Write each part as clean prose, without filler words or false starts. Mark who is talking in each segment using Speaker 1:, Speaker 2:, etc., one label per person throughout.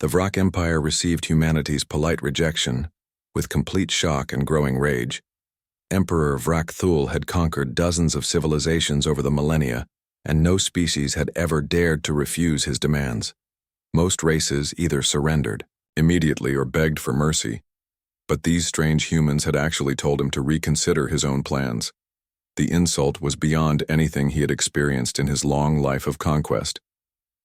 Speaker 1: The Vrak Empire received humanity's polite rejection, with complete shock and growing rage. Emperor Vrak Thul had conquered dozens of civilizations over the millennia, and no species had ever dared to refuse his demands. Most races either surrendered immediately or begged for mercy. But these strange humans had actually told him to reconsider his own plans. The insult was beyond anything he had experienced in his long life of conquest.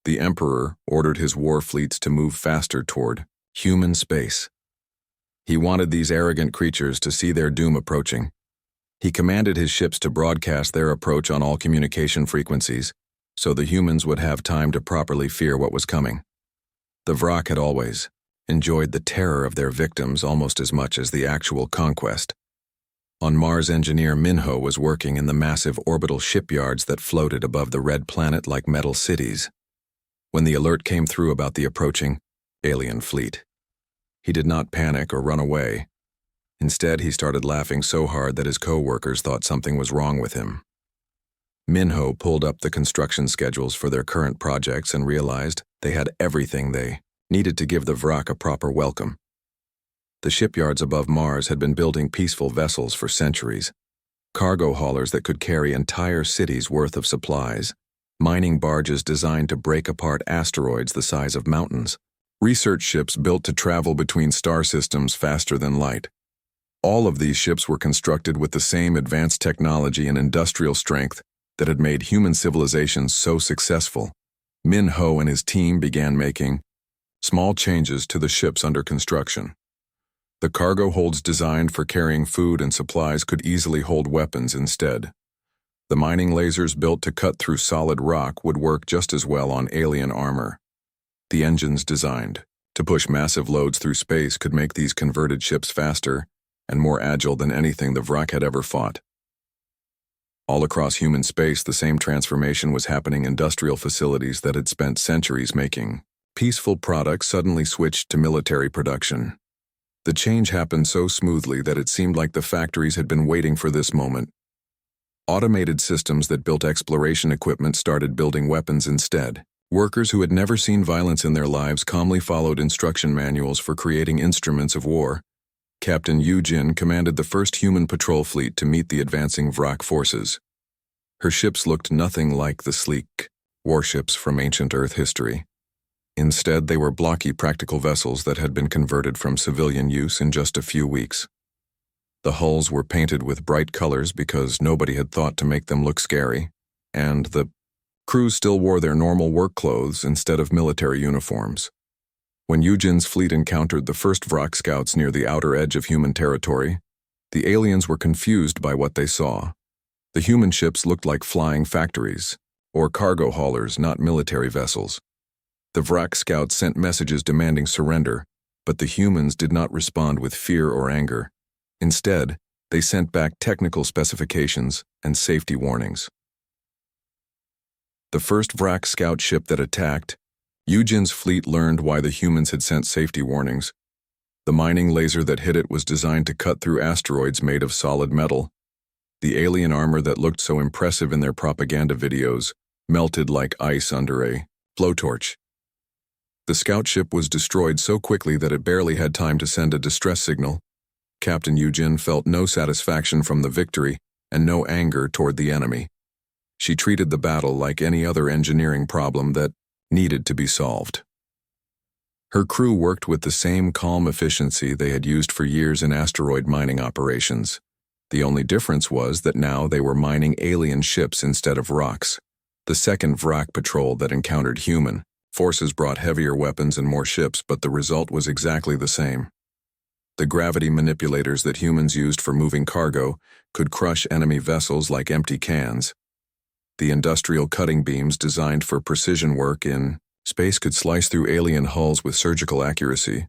Speaker 1: The Emperor ordered his war fleets to move faster toward human space. He wanted these arrogant creatures to see their doom approaching. He commanded his ships to broadcast their approach on all communication frequencies, so the humans would have time to properly fear what was coming. The Vrak had always enjoyed the terror of their victims almost as much as the actual conquest. On Mars, engineer Minho was working in the massive orbital shipyards that floated above the red planet like metal cities, when the alert came through about the approaching alien fleet. He did not panic or run away. Instead, he started laughing so hard that his co-workers thought something was wrong with him. Minho pulled up the construction schedules for their current projects and realized they had everything they needed to give the Vrak a proper welcome. The shipyards above Mars had been building peaceful vessels for centuries, cargo haulers that could carry entire cities' worth of supplies, mining barges designed to break apart asteroids the size of mountains, research ships built to travel between star systems faster than light. All of these ships were constructed with the same advanced technology and industrial strength that had made human civilization so successful. Minho and his team began making small changes to the ships under construction. The cargo holds designed for carrying food and supplies could easily hold weapons instead. The mining lasers built to cut through solid rock would work just as well on alien armor. The engines designed to push massive loads through space could make these converted ships faster and more agile than anything the Vrak had ever fought. All across human space, the same transformation was happening. Industrial facilities that had spent centuries making peaceful products suddenly switched to military production. The change happened so smoothly that it seemed like the factories had been waiting for this moment. Automated systems that built exploration equipment started building weapons instead. Workers who had never seen violence in their lives calmly followed instruction manuals for creating instruments of war. Captain Yujin commanded the first human patrol fleet to meet the advancing Vrak forces. Her ships looked nothing like the sleek warships from ancient Earth history. Instead, they were blocky practical vessels that had been converted from civilian use in just a few weeks. The hulls were painted with bright colors because nobody had thought to make them look scary, and the crews still wore their normal work clothes instead of military uniforms. When Yujin's fleet encountered the first Vrak scouts near the outer edge of human territory, the aliens were confused by what they saw. The human ships looked like flying factories, or cargo haulers, not military vessels. The Vrak scouts sent messages demanding surrender, but the humans did not respond with fear or anger. Instead, they sent back technical specifications and safety warnings. The first Vrak scout ship that attacked, Yujin's fleet learned why the humans had sent safety warnings. The mining laser that hit it was designed to cut through asteroids made of solid metal. The alien armor that looked so impressive in their propaganda videos melted like ice under a blowtorch. The scout ship was destroyed so quickly that it barely had time to send a distress signal. Captain Yujin felt no satisfaction from the victory and no anger toward the enemy. She treated the battle like any other engineering problem that needed to be solved. Her crew worked with the same calm efficiency they had used for years in asteroid mining operations. The only difference was that now they were mining alien ships instead of rocks. The second Vrak patrol that encountered human forces brought heavier weapons and more ships, but the result was exactly the same. The gravity manipulators that humans used for moving cargo could crush enemy vessels like empty cans. The industrial cutting beams designed for precision work in space could slice through alien hulls with surgical accuracy.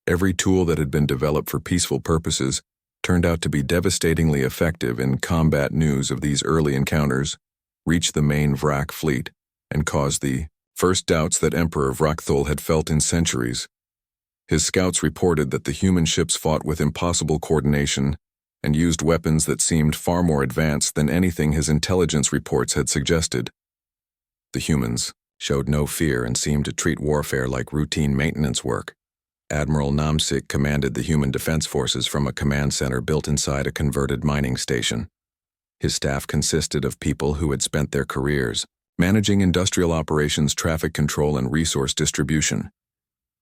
Speaker 1: Every tool that had been developed for peaceful purposes turned out to be devastatingly effective in combat. News of these early encounters reached the main Vrak fleet and caused the first doubts that Emperor Vrakthul had felt in centuries. His scouts reported that the human ships fought with impossible coordination and used weapons that seemed far more advanced than anything his intelligence reports had suggested. The humans showed no fear and seemed to treat warfare like routine maintenance work. Admiral Namsik commanded the human defense forces from a command center built inside a converted mining station. His staff consisted of people who had spent their careers managing industrial operations, traffic control, and resource distribution.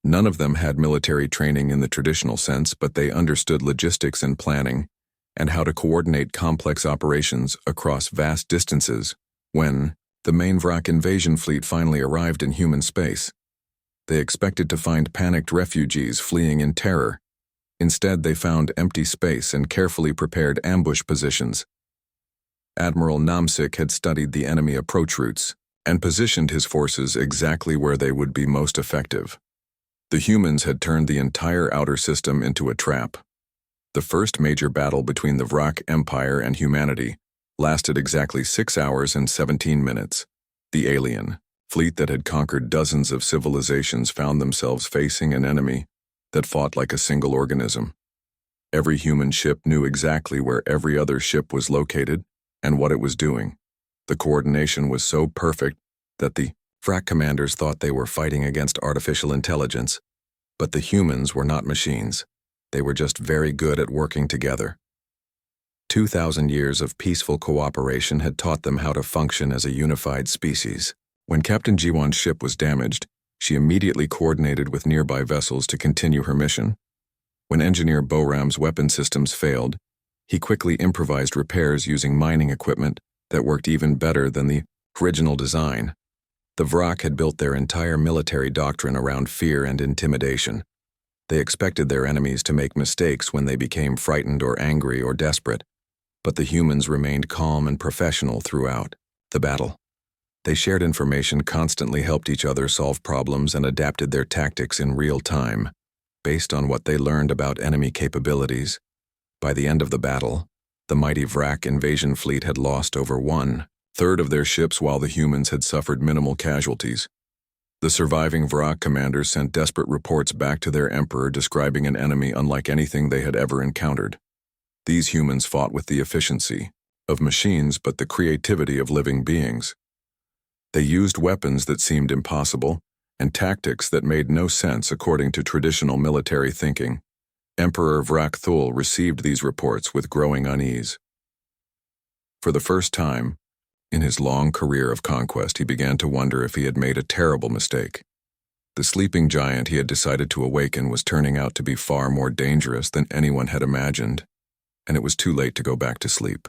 Speaker 1: None of them had military training in the traditional sense, but they understood logistics and planning and how to coordinate complex operations across vast distances. When the main Vrak invasion fleet finally arrived in human space, they expected to find panicked refugees fleeing in terror. Instead, they found empty space and carefully prepared ambush positions. Admiral Namsik had studied the enemy approach routes and positioned his forces exactly where they would be most effective. The humans had turned the entire outer system into a trap. The first major battle between the Vrak Empire and humanity lasted exactly 6 hours and 17 minutes. The alien fleet that had conquered dozens of civilizations found themselves facing an enemy that fought like a single organism. Every human ship knew exactly where every other ship was located and what it was doing. The coordination was so perfect that the Vrak commanders thought they were fighting against artificial intelligence, but the humans were not machines. They were just very good at working together. 2,000 years of peaceful cooperation had taught them how to function as a unified species. When Captain Jiwan's ship was damaged, she immediately coordinated with nearby vessels to continue her mission. When Engineer Boram's weapon systems failed, he quickly improvised repairs using mining equipment that worked even better than the original design. The Vrak had built their entire military doctrine around fear and intimidation. They expected their enemies to make mistakes when they became frightened or angry or desperate, but the humans remained calm and professional throughout the battle. They shared information, constantly helped each other solve problems, and adapted their tactics in real time, based on what they learned about enemy capabilities. By the end of the battle, the mighty Vrak invasion fleet had lost over 1/3 of their ships while the humans had suffered minimal casualties. The surviving Vrak commanders sent desperate reports back to their emperor describing an enemy unlike anything they had ever encountered. These humans fought with the efficiency of machines but the creativity of living beings. They used weapons that seemed impossible and tactics that made no sense according to traditional military thinking. Emperor Vrak Thul received these reports with growing unease. For the first time in his long career of conquest, he began to wonder if he had made a terrible mistake. The sleeping giant he had decided to awaken was turning out to be far more dangerous than anyone had imagined, and it was too late to go back to sleep.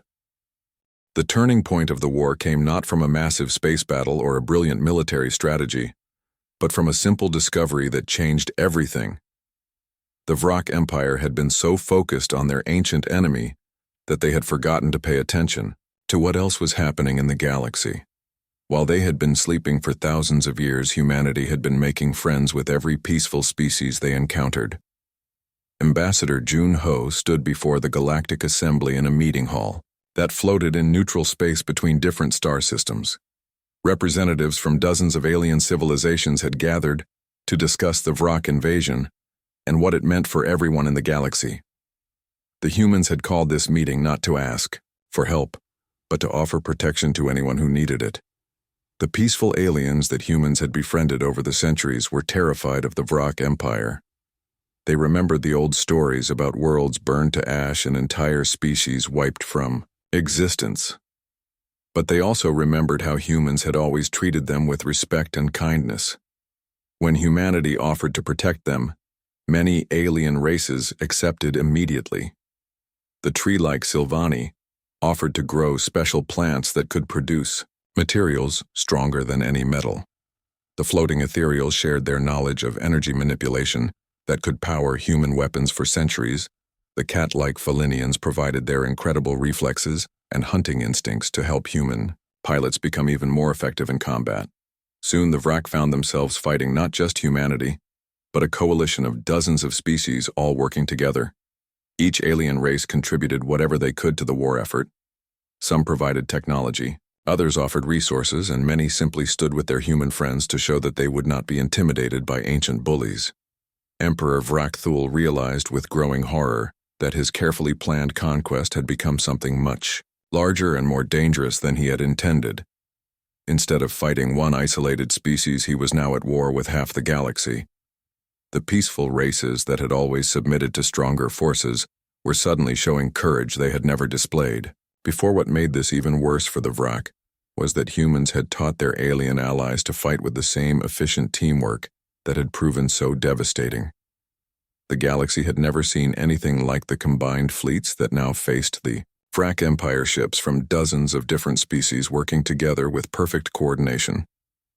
Speaker 1: The turning point of the war came not from a massive space battle or a brilliant military strategy, but from a simple discovery that changed everything. The Vrak Empire had been so focused on their ancient enemy that they had forgotten to pay attention to what else was happening in the galaxy. While they had been sleeping for thousands of years, humanity had been making friends with every peaceful species they encountered. Ambassador Jun Ho stood before the Galactic Assembly in a meeting hall that floated in neutral space between different star systems. Representatives from dozens of alien civilizations had gathered to discuss the Vrak invasion and what it meant for everyone in the galaxy. The humans had called this meeting not to ask for help, but to offer protection to anyone who needed it. The peaceful aliens that humans had befriended over the centuries were terrified of the Vrak Empire. They remembered the old stories about worlds burned to ash and entire species wiped from existence. But they also remembered how humans had always treated them with respect and kindness. When humanity offered to protect them, many alien races accepted immediately. The tree-like Sylvani offered to grow special plants that could produce materials stronger than any metal. The floating ethereals shared their knowledge of energy manipulation that could power human weapons for centuries. The cat-like Felinians provided their incredible reflexes and hunting instincts to help human pilots become even more effective in combat. Soon the Vrak found themselves fighting not just humanity, but a coalition of dozens of species all working together. Each alien race contributed whatever they could to the war effort. Some provided technology, others offered resources, and many simply stood with their human friends to show that they would not be intimidated by ancient bullies. Emperor Vrak Thul realized with growing horror that his carefully planned conquest had become something much larger and more dangerous than he had intended. Instead of fighting one isolated species, he was now at war with half the galaxy. The peaceful races that had always submitted to stronger forces were suddenly showing courage they had never displayed. What made this even worse for the Vrak was that humans had taught their alien allies to fight with the same efficient teamwork that had proven so devastating. The galaxy had never seen anything like the combined fleets that now faced the Vrak Empire ships from dozens of different species working together with perfect coordination,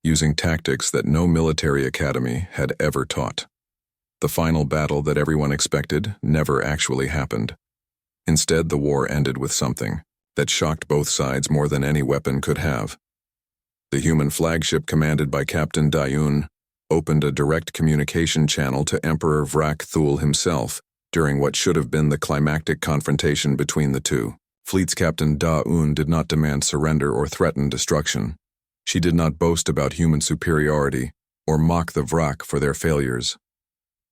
Speaker 1: using tactics that no military academy had ever taught. The final battle that everyone expected never actually happened. Instead, the war ended with something that shocked both sides more than any weapon could have. The human flagship commanded by Captain Dayun opened a direct communication channel to Emperor Vrak Thul himself during what should have been the climactic confrontation between the two. Fleet's Captain Dayun did not demand surrender or threaten destruction. She did not boast about human superiority or mock the Vrak for their failures.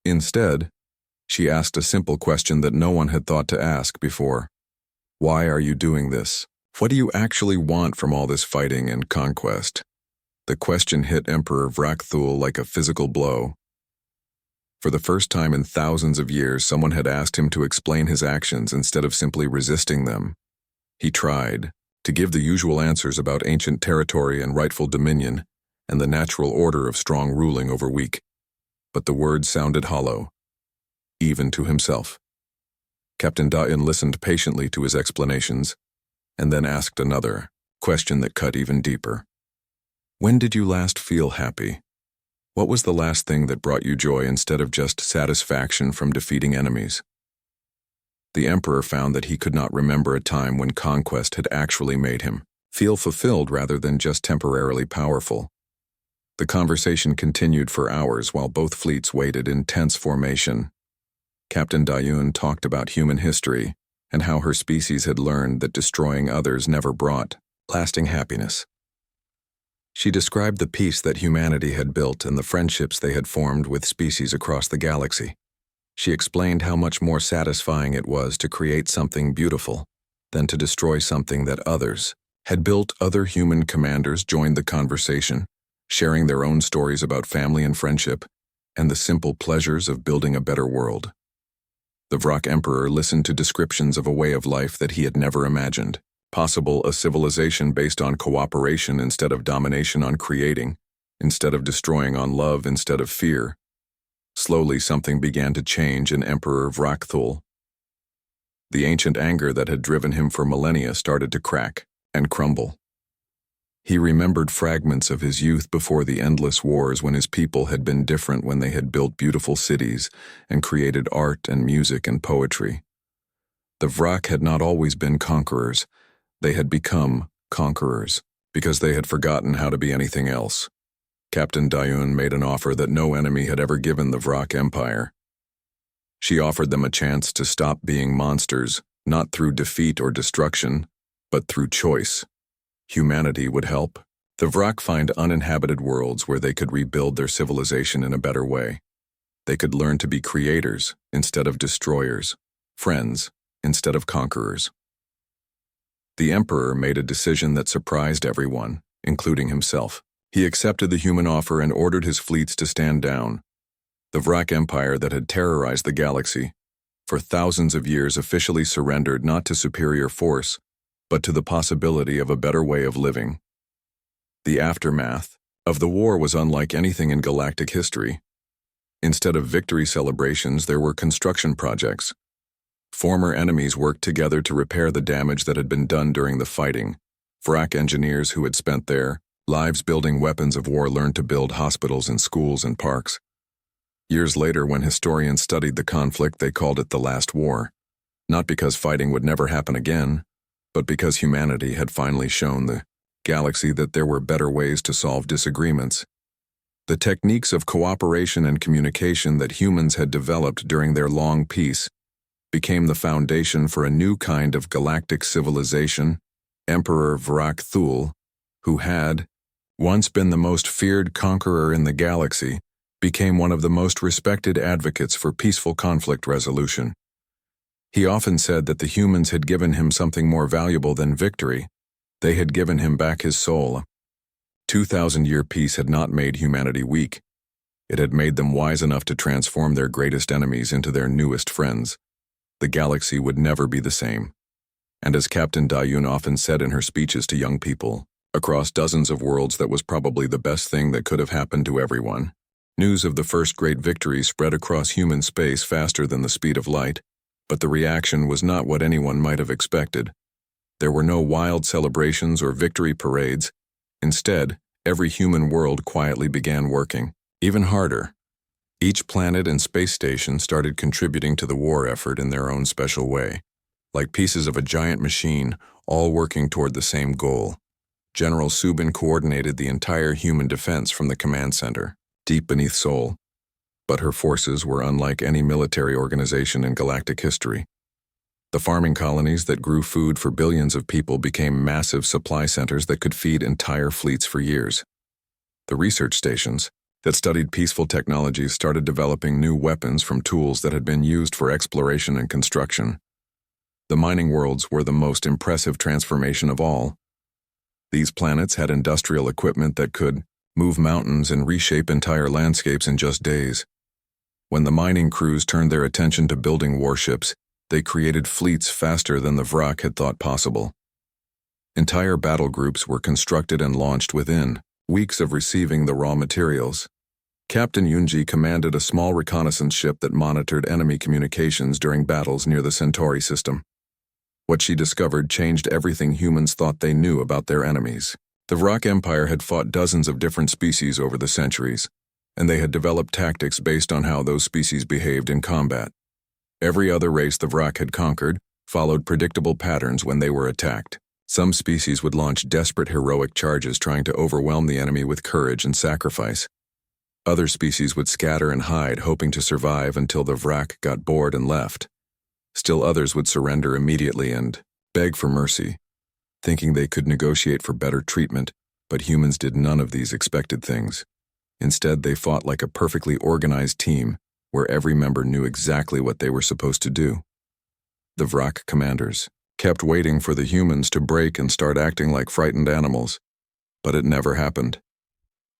Speaker 1: Instead, she asked a simple question that no one had thought to ask before. Why are you doing this? What do you actually want from all this fighting and conquest? The question hit Emperor Vrak Thul like a physical blow. For the first time in thousands of years, someone had asked him to explain his actions instead of simply resisting them. He tried to give the usual answers about ancient territory and rightful dominion and the natural order of strong ruling over weak. But the words sounded hollow, even to himself. Captain Dayun listened patiently to his explanations, and then asked another question that cut even deeper. When did you last feel happy? What was the last thing that brought you joy instead of just satisfaction from defeating enemies? The Emperor found that he could not remember a time when conquest had actually made him feel fulfilled rather than just temporarily powerful. The conversation continued for hours while both fleets waited in tense formation. Captain Dayun talked about human history and how her species had learned that destroying others never brought lasting happiness. She described the peace that humanity had built and the friendships they had formed with species across the galaxy. She explained how much more satisfying it was to create something beautiful than to destroy something that others had built. Other human commanders joined the conversation, sharing their own stories about family and friendship and the simple pleasures of building a better world. The Vrak Emperor listened to descriptions of a way of life that he had never imagined. Possible, a civilization based on cooperation instead of domination, on creating instead of destroying, on love instead of fear. Slowly something began to change in Emperor Vrak Thul. The ancient anger that had driven him for millennia started to crack and crumble. He remembered fragments of his youth before the endless wars, when his people had been different, when they had built beautiful cities and created art and music and poetry. The Vrak had not always been conquerors. They had become conquerors because they had forgotten how to be anything else. Captain Dayun made an offer that no enemy had ever given the Vrak Empire. She offered them a chance to stop being monsters, not through defeat or destruction, but through choice. Humanity would help the Vrak find uninhabited worlds where they could rebuild their civilization in a better way. They could learn to be creators instead of destroyers, friends instead of conquerors. The Emperor made a decision that surprised everyone, including himself. He accepted the human offer and ordered his fleets to stand down. The Vrak Empire that had terrorized the galaxy for thousands of years officially surrendered, not to superior force, but to the possibility of a better way of living. The aftermath of the war was unlike anything in galactic history. Instead of victory celebrations, there were construction projects. Former enemies worked together to repair the damage that had been done during the fighting. Vrak engineers who had spent their lives building weapons of war learned to build hospitals and schools and parks. Years later, when historians studied the conflict, they called it the Last War, not because fighting would never happen again, but because humanity had finally shown the galaxy that there were better ways to solve disagreements. The techniques of cooperation and communication that humans had developed during their long peace became the foundation for a new kind of galactic civilization. Emperor Vrak Thul, who had once been the most feared conqueror in the galaxy, became one of the most respected advocates for peaceful conflict resolution. He often said that the humans had given him something more valuable than victory. They had given him back his soul. 2,000-year peace had not made humanity weak. It had made them wise enough to transform their greatest enemies into their newest friends. The galaxy would never be the same. And as Captain Dayun often said in her speeches to young people, across dozens of worlds, that was probably the best thing that could have happened to everyone. News of the first great victory spread across human space faster than the speed of light, but the reaction was not what anyone might have expected. There were no wild celebrations or victory parades. Instead, every human world quietly began working, even harder. Each planet and space station started contributing to the war effort in their own special way, like pieces of a giant machine, all working toward the same goal. General Subin coordinated the entire human defense from the command center, deep beneath Sol. But her forces were unlike any military organization in galactic history. The farming colonies that grew food for billions of people became massive supply centers that could feed entire fleets for years. The research stations that studied peaceful technologies started developing new weapons from tools that had been used for exploration and construction. The mining worlds were the most impressive transformation of all. These planets had industrial equipment that could move mountains and reshape entire landscapes in just days. When the mining crews turned their attention to building warships, they created fleets faster than the Vrak had thought possible. Entire battle groups were constructed and launched within weeks of receiving the raw materials. Captain Yunji commanded a small reconnaissance ship that monitored enemy communications during battles near the Centauri system. What she discovered changed everything humans thought they knew about their enemies. The Vrak Empire had fought dozens of different species over the centuries, and they had developed tactics based on how those species behaved in combat. Every other race the Vrak had conquered followed predictable patterns when they were attacked. Some species would launch desperate heroic charges trying to overwhelm the enemy with courage and sacrifice. Other species would scatter and hide, hoping to survive until the Vrak got bored and left. Still others would surrender immediately and beg for mercy, thinking they could negotiate for better treatment, but humans did none of these expected things. Instead, they fought like a perfectly organized team, where every member knew exactly what they were supposed to do. The Vrak commanders kept waiting for the humans to break and start acting like frightened animals, but it never happened.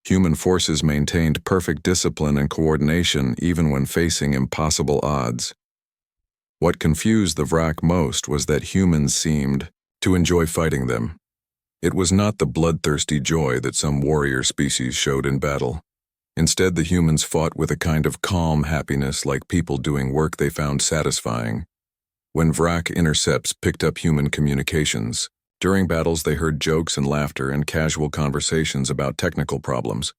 Speaker 1: Human forces maintained perfect discipline and coordination even when facing impossible odds. What confused the Vrak most was that humans seemed to enjoy fighting them. It was not the bloodthirsty joy that some warrior species showed in battle. Instead, the humans fought with a kind of calm happiness, like people doing work they found satisfying. When Vrak intercepts picked up human communications, during battles they heard jokes and laughter and casual conversations about technical problems.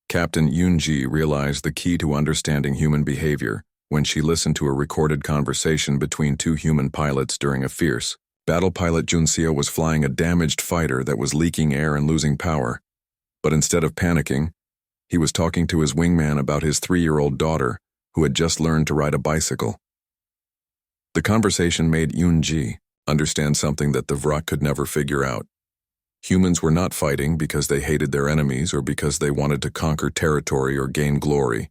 Speaker 1: Captain Yunji realized the key to understanding human behavior when she listened to a recorded conversation between two human pilots during a fierce battle. Pilot Junseo was flying a damaged fighter that was leaking air and losing power. But instead of panicking, he was talking to his wingman about his 3-year-old daughter, who had just learned to ride a bicycle. The conversation made Yunji understand something that the Vrak could never figure out. Humans were not fighting because they hated their enemies or because they wanted to conquer territory or gain glory.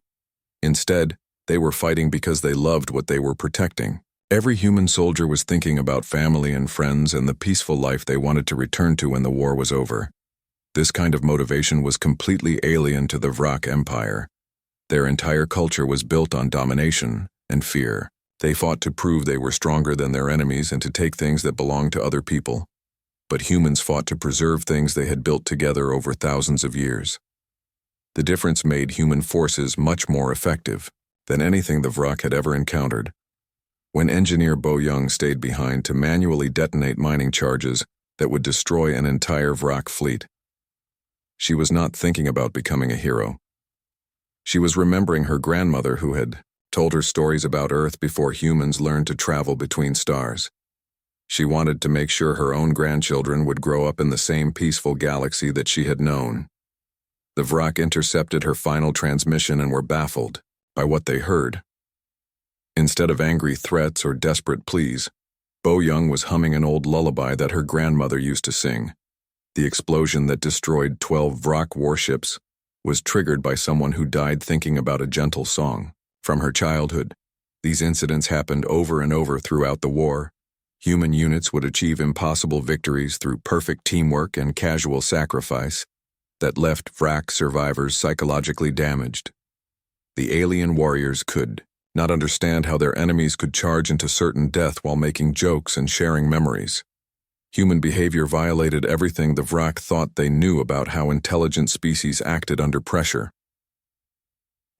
Speaker 1: Instead, they were fighting because they loved what they were protecting. Every human soldier was thinking about family and friends and the peaceful life they wanted to return to when the war was over. This kind of motivation was completely alien to the Vrak Empire. Their entire culture was built on domination and fear. They fought to prove they were stronger than their enemies and to take things that belonged to other people. But humans fought to preserve things they had built together over thousands of years. The difference made human forces much more effective than anything the Vrak had ever encountered. When engineer Bo Young stayed behind to manually detonate mining charges that would destroy an entire Vrak fleet, she was not thinking about becoming a hero. She was remembering her grandmother who had told her stories about Earth before humans learned to travel between stars. She wanted to make sure her own grandchildren would grow up in the same peaceful galaxy that she had known. The Vrak intercepted her final transmission and were baffled by what they heard. Instead of angry threats or desperate pleas, Bo Young was humming an old lullaby that her grandmother used to sing. The explosion that destroyed 12 Vrak warships was triggered by someone who died thinking about a gentle song. From her childhood, these incidents happened over and over throughout the war. Human units would achieve impossible victories through perfect teamwork and casual sacrifice. that left wrack survivors psychologically damaged. The alien warriors could not understand how their enemies could charge into certain death while making jokes and sharing memories. Human behavior violated everything the wrack thought they knew about how intelligent species acted under pressure.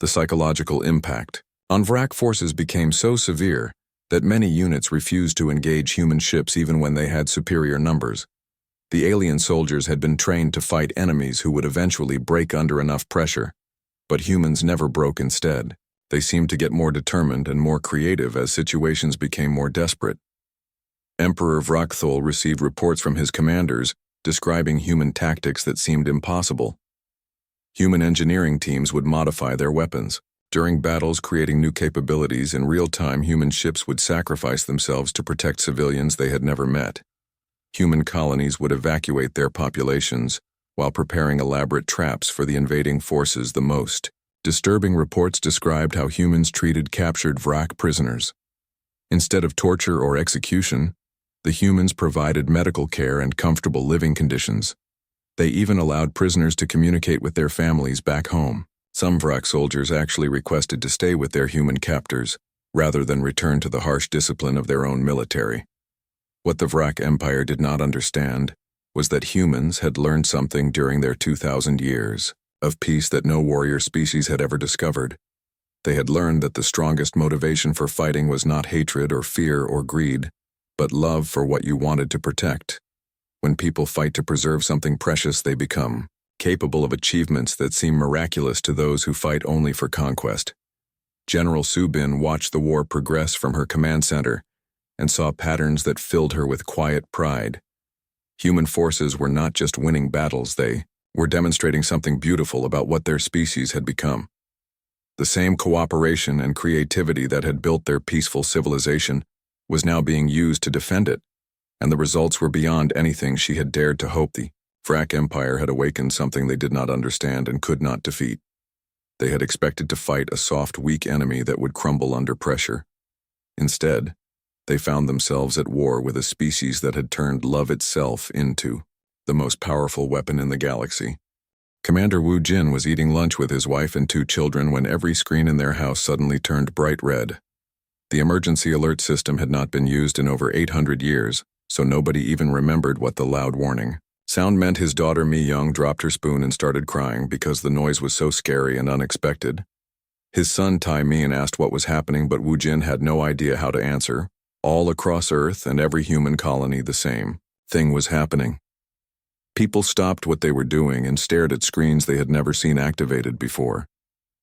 Speaker 1: The psychological impact on wrack forces became so severe that many units refused to engage human ships even when they had superior numbers. The alien soldiers had been trained to fight enemies who would eventually break under enough pressure, but humans never broke instead. They seemed to get more determined and more creative as situations became more desperate. Emperor Wrackthul received reports from his commanders describing human tactics that seemed impossible. Human engineering teams would modify their weapons. During battles, creating new capabilities in real time, human ships would sacrifice themselves to protect civilians they had never met. Human colonies would evacuate their populations while preparing elaborate traps for the invading forces. The most disturbing reports described how humans treated captured wrack prisoners. Instead of torture or execution, the humans provided medical care and comfortable living conditions. They even allowed prisoners to communicate with their families back home. Some wrack soldiers actually requested to stay with their human captors, rather than return to the harsh discipline of their own military. What the Wrack Empire did not understand was that humans had learned something during their 2,000 years of peace that no warrior species had ever discovered. They had learned that the strongest motivation for fighting was not hatred or fear or greed, but love for what you wanted to protect. When people fight to preserve something precious, they become capable of achievements that seem miraculous to those who fight only for conquest. General Subin watched the war progress from her command center and saw patterns that filled her with quiet pride. Human forces were not just winning battles, they were demonstrating something beautiful about what their species had become. The same cooperation and creativity that had built their peaceful civilization was now being used to defend it, and the results were beyond anything she had dared to hope. The Wrack Empire had awakened something they did not understand and could not defeat. They had expected to fight a soft, weak enemy that would crumble under pressure. Instead, they found themselves at war with a species that had turned love itself into the most powerful weapon in the galaxy. Commander Wu Jin was eating lunch with his wife and 2 children when every screen in their house suddenly turned bright red. The emergency alert system had not been used in over 800 years, so nobody even remembered what the loud warning sound meant. His daughter Mi Young dropped her spoon and started crying because the noise was so scary and unexpected. His son Tai Mian asked what was happening, but Wu Jin had no idea how to answer. All across Earth and every human colony, the same thing was happening. People stopped what they were doing and stared at screens they had never seen activated before.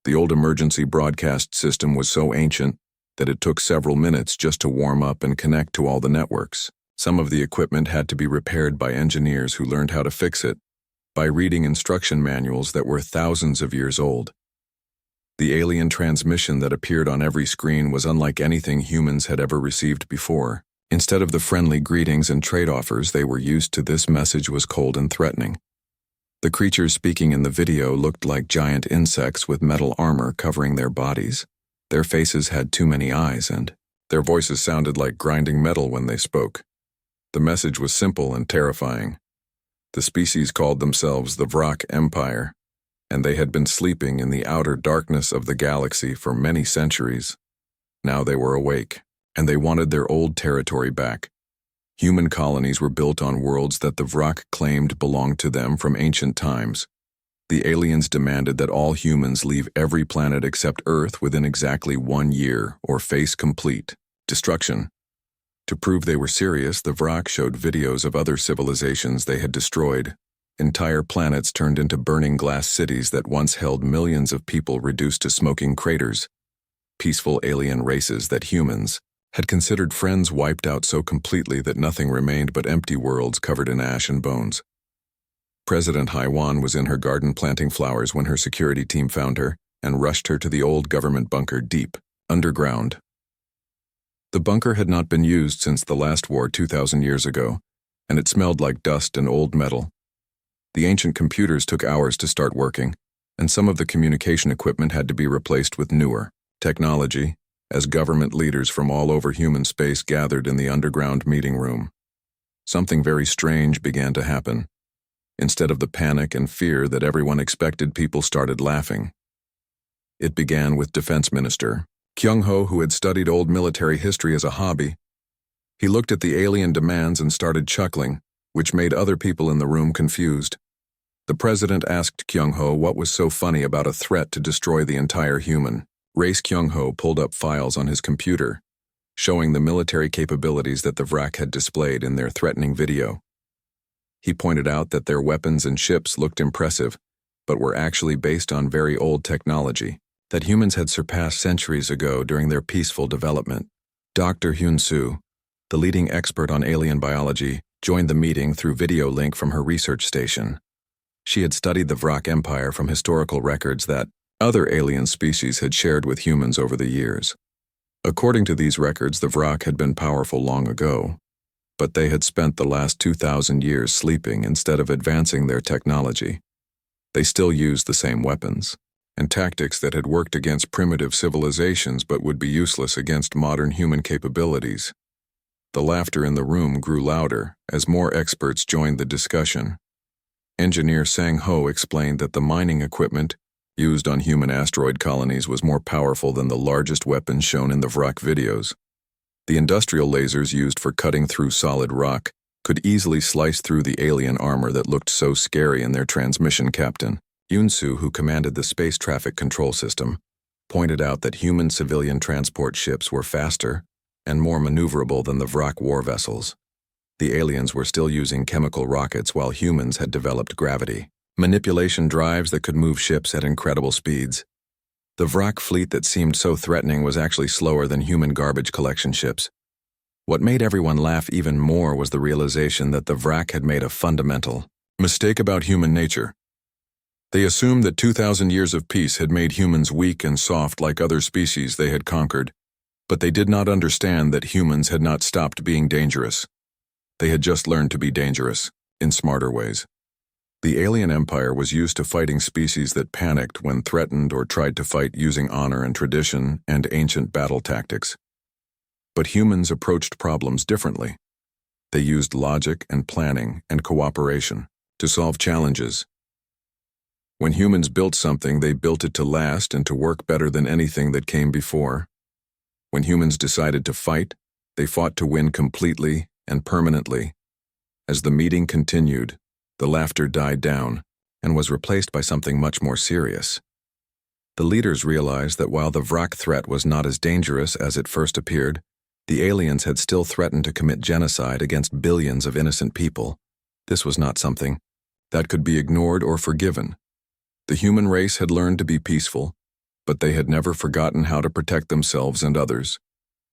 Speaker 1: The old emergency broadcast system was so ancient that it took several minutes just to warm up and connect to all the networks. Some of the equipment had to be repaired by engineers who learned how to fix it by reading instruction manuals that were thousands of years old. The alien transmission that appeared on every screen was unlike anything humans had ever received before. Instead of the friendly greetings and trade offers they were used to, this message was cold and threatening. The creatures speaking in the video looked like giant insects with metal armor covering their bodies. Their faces had too many eyes, and their voices sounded like grinding metal when they spoke. The message was simple and terrifying. The species called themselves the Wrack Empire, and they had been sleeping in the outer darkness of the galaxy for many centuries. Now they were awake, and they wanted their old territory back. Human colonies were built on worlds that the Wrack claimed belonged to them from ancient times. The aliens demanded that all humans leave every planet except Earth within exactly 1 year or face complete destruction. To prove they were serious, the Wrack showed videos of other civilizations they had destroyed. Entire planets turned into burning glass cities that once held millions of people reduced to smoking craters. Peaceful alien races that humans had considered friends wiped out so completely that nothing remained but empty worlds covered in ash and bones. President Haiwan was in her garden planting flowers when her security team found her and rushed her to the old government bunker deep underground. The bunker had not been used since the last war 2,000 years ago, and it smelled like dust and old metal. The ancient computers took hours to start working, and some of the communication equipment had to be replaced with newer technology, as government leaders from all over human space gathered in the underground meeting room. Something very strange began to happen. Instead of the panic and fear that everyone expected, people started laughing. It began with Defense Minister Kyung-ho, who had studied old military history as a hobby. He looked at the alien demands and started chuckling, which made other people in the room confused. The president asked Kyung-ho what was so funny about a threat to destroy the entire human race. Kyung-ho pulled up files on his computer, showing the military capabilities that the Vrak had displayed in their threatening video. He pointed out that their weapons and ships looked impressive, but were actually based on very old technology that humans had surpassed centuries ago during their peaceful development. Dr. Hyun-soo, the leading expert on alien biology, joined the meeting through video link from her research station. She had studied the Vrak Empire from historical records that other alien species had shared with humans over the years. According to these records, the Vrak had been powerful long ago, but they had spent the last 2,000 years sleeping instead of advancing their technology. They still used the same weapons and tactics that had worked against primitive civilizations but would be useless against modern human capabilities. The laughter in the room grew louder as more experts joined the discussion. Engineer Sang-ho explained that the mining equipment used on human asteroid colonies was more powerful than the largest weapons shown in the Vrak videos. The industrial lasers used for cutting through solid rock could easily slice through the alien armor that looked so scary in their transmission. Captain Yoon-soo, who commanded the space traffic control system, pointed out that human civilian transport ships were faster and more maneuverable than the Vrak war vessels. The aliens were still using chemical rockets while humans had developed gravity manipulation drives that could move ships at incredible speeds. The Vrak fleet that seemed so threatening was actually slower than human garbage collection ships. What made everyone laugh even more was the realization that the Vrak had made a fundamental mistake about human nature. They assumed that 2,000 years of peace had made humans weak and soft like other species they had conquered, but they did not understand that humans had not stopped being dangerous. They had just learned to be dangerous, in smarter ways. The alien empire was used to fighting species that panicked when threatened or tried to fight using honor and tradition and ancient battle tactics. But humans approached problems differently. They used logic and planning and cooperation to solve challenges. When humans built something, they built it to last and to work better than anything that came before. When humans decided to fight, they fought to win completely and permanently. As the meeting continued, the laughter died down and was replaced by something much more serious. The leaders realized that while the Vrak threat was not as dangerous as it first appeared, the aliens had still threatened to commit genocide against billions of innocent people. This was not something that could be ignored or forgiven. The human race had learned to be peaceful, but they had never forgotten how to protect themselves and others.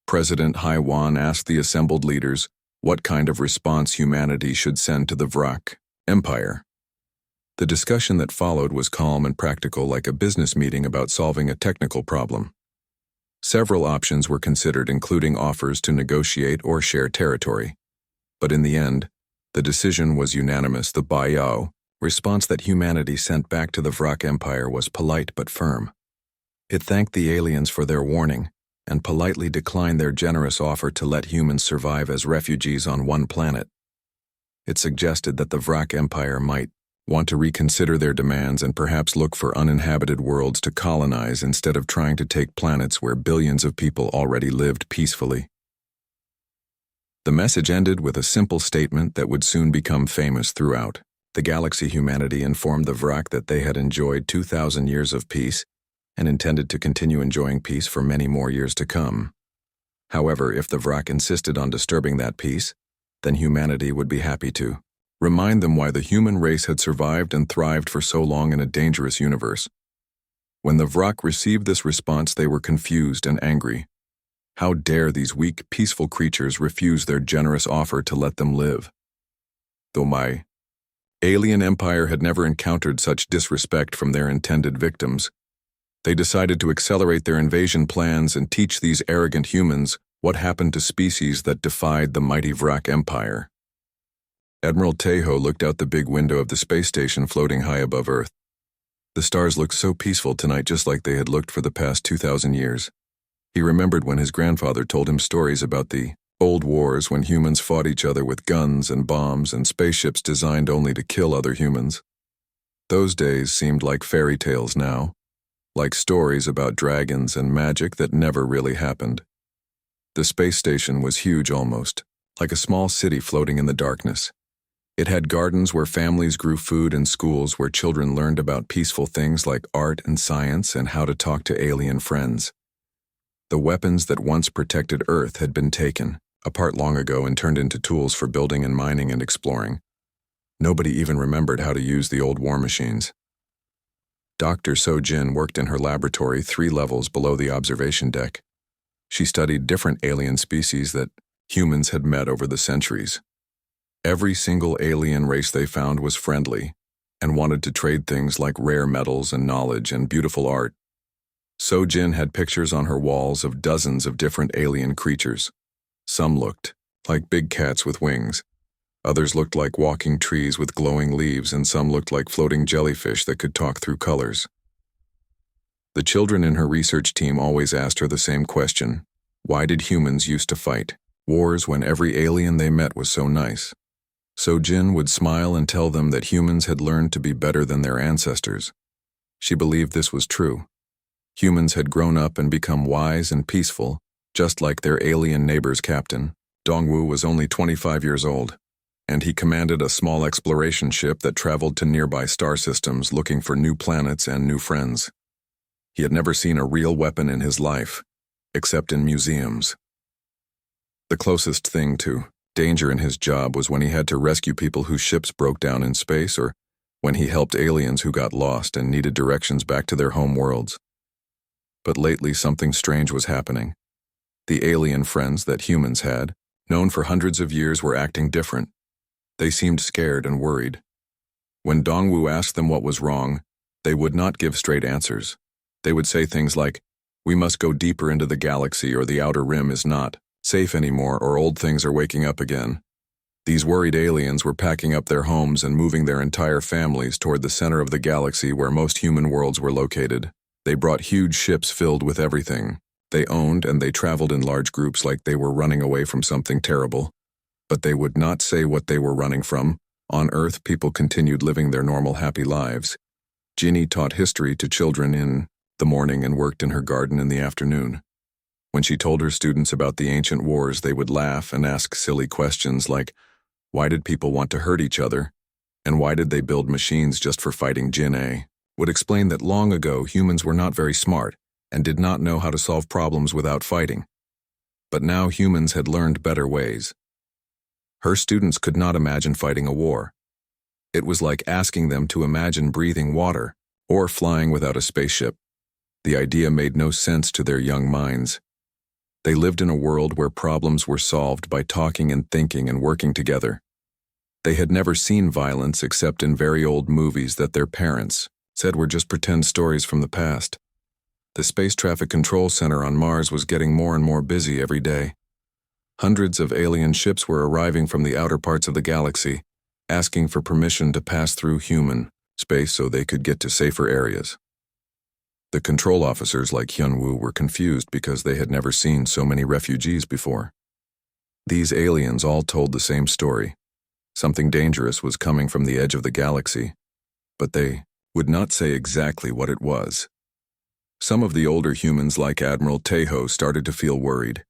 Speaker 1: President Haiwan asked the assembled leaders what kind of response humanity should send to the Vrak Empire. The discussion that followed was calm and practical, like a business meeting about solving a technical problem. Several options were considered, including offers to negotiate or share territory. But in the end, the decision was unanimous. The Baiyao response that humanity sent back to the Vrak Empire was polite but firm. It thanked the aliens for their warning and politely declined their generous offer to let humans survive as refugees on one planet. It suggested that the Vrak Empire might want to reconsider their demands and perhaps look for uninhabited worlds to colonize instead of trying to take planets where billions of people already lived peacefully. The message ended with a simple statement that would soon become famous throughout the galaxy. Humanity informed the Vrak that they had enjoyed 2,000 years of peace and intended to continue enjoying peace for many more years to come. However, if the Vrak insisted on disturbing that peace, then humanity would be happy to remind them why the human race had survived and thrived for so long in a dangerous universe. When the Vrak received this response, they were confused and angry. How dare these weak, peaceful creatures refuse their generous offer to let them live? Though my alien empire had never encountered such disrespect from their intended victims, they decided to accelerate their invasion plans and teach these arrogant humans what happened to species that defied the mighty Vrak Empire. Admiral Taeho looked out the big window of the space station floating high above Earth. The stars looked so peaceful tonight, just like they had looked for the past 2,000 years. He remembered when his grandfather told him stories about the Old wars when humans fought each other with guns and bombs and spaceships designed only to kill other humans. Those days seemed like fairy tales now, like stories about dragons and magic that never really happened. The space station was huge almost, like a small city floating in the darkness. It had gardens where families grew food and schools where children learned about peaceful things like art and science and how to talk to alien friends. The weapons that once protected Earth had been taken, apart long ago and turned into tools for building and mining and exploring. Nobody even remembered how to use the old war machines. Dr. So-Jin worked in her laboratory 3 levels below the observation deck. She studied different alien species that humans had met over the centuries. Every single alien race they found was friendly and wanted to trade things like rare metals and knowledge and beautiful art. So-Jin had pictures on her walls of dozens of different alien creatures. Some looked like big cats with wings. Others looked like walking trees with glowing leaves, and some looked like floating jellyfish that could talk through colors. The children in her research team always asked her the same question. Why did humans used to fight wars when every alien they met was so nice? So-Jin would smile and tell them that humans had learned to be better than their ancestors. She believed this was true. Humans had grown up and become wise and peaceful, just like their alien neighbor's captain. Dongwu was only 25 years old, and he commanded a small exploration ship that traveled to nearby star systems looking for new planets and new friends. He had never seen a real weapon in his life, except in museums. The closest thing to danger in his job was when he had to rescue people whose ships broke down in space, or when he helped aliens who got lost and needed directions back to their home worlds. But lately something strange was happening. The alien friends that humans had, known for hundreds of years, were acting different. They seemed scared and worried. When Dongwu asked them what was wrong, they would not give straight answers. They would say things like, "We must go deeper into the galaxy, or the outer rim is not safe anymore, or old things are waking up again." These worried aliens were packing up their homes and moving their entire families toward the center of the galaxy where most human worlds were located. They brought huge ships filled with everything they owned, and they traveled in large groups like they were running away from something terrible. But they would not say what they were running from. On Earth, people continued living their normal, happy lives. Ginny taught history to children in the morning and worked in her garden in the afternoon. When she told her students about the ancient wars, they would laugh and ask silly questions like, why did people want to hurt each other? And why did they build machines just for fighting? Ginny would explain that long ago humans were not very smart and did not know how to solve problems without fighting. But now humans had learned better ways. Her students could not imagine fighting a war. It was like asking them to imagine breathing water or flying without a spaceship. The idea made no sense to their young minds. They lived in a world where problems were solved by talking and thinking and working together. They had never seen violence except in very old movies that their parents said were just pretend stories from the past. The Space Traffic Control Center on Mars was getting more and more busy every day. Hundreds of alien ships were arriving from the outer parts of the galaxy, asking for permission to pass through human space so they could get to safer areas. The control officers like Hyunwoo were confused because they had never seen so many refugees before. These aliens all told the same story. Something dangerous was coming from the edge of the galaxy, but they would not say exactly what it was. Some of the older humans like Admiral Taeho started to feel worried.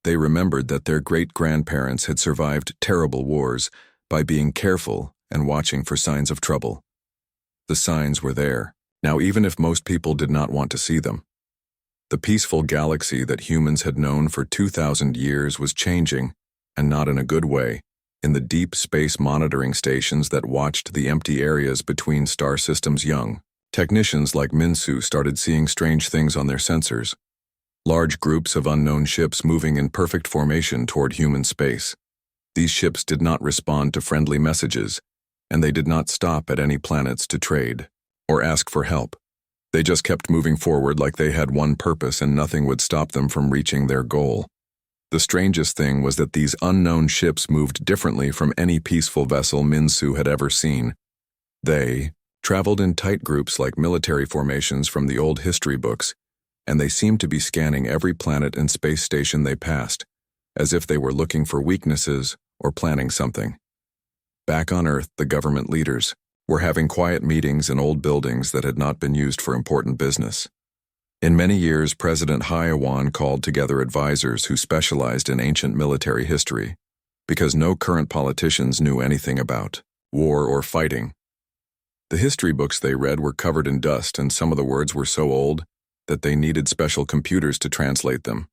Speaker 1: They remembered that their great-grandparents had survived terrible wars by being careful and watching for signs of trouble. The signs were there. Now, even if most people did not want to see them. The peaceful galaxy that humans had known for 2,000 years was changing, and not in a good way, in the deep space monitoring stations that watched the empty areas between star systems. Young technicians like Minsu started seeing strange things on their sensors. Large groups of unknown ships moving in perfect formation toward human space. These ships did not respond to friendly messages, and they did not stop at any planets to trade or ask for help. They just kept moving forward like they had one purpose and nothing would stop them from reaching their goal. The strangest thing was that these unknown ships moved differently from any peaceful vessel Minsu had ever seen. They traveled in tight groups like military formations from the old history books, and they seemed to be scanning every planet and space station they passed, as if they were looking for weaknesses or planning something. Back on Earth, the government leaders were having quiet meetings in old buildings that had not been used for important business. In many years, President HFY called together advisors who specialized in ancient military history, because no current politicians knew anything about war or fighting. The history books they read were covered in dust, and some of the words were so old that they needed special computers to translate them.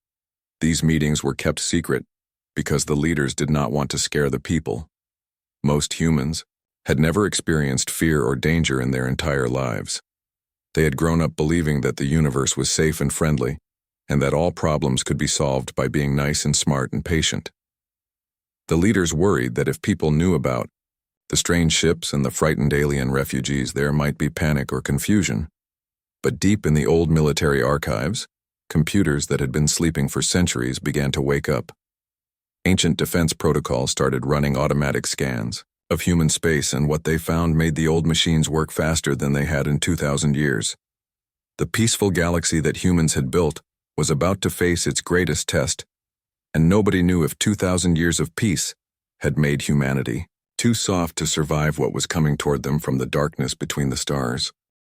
Speaker 1: These meetings were kept secret because the leaders did not want to scare the people. Most humans had never experienced fear or danger in their entire lives. They had grown up believing that the universe was safe and friendly, and that all problems could be solved by being nice and smart and patient. The leaders worried that if people knew about the strange ships and the frightened alien refugees, there might be panic or confusion. But deep in the old military archives, computers that had been sleeping for centuries began to wake up. Ancient defense protocols started running automatic scans of human space, and what they found made the old machines work faster than they had in 2,000 years. The peaceful galaxy that humans had built was about to face its greatest test, and nobody knew if 2,000 years of peace had made humanity too soft to survive what was coming toward them from the darkness between the stars.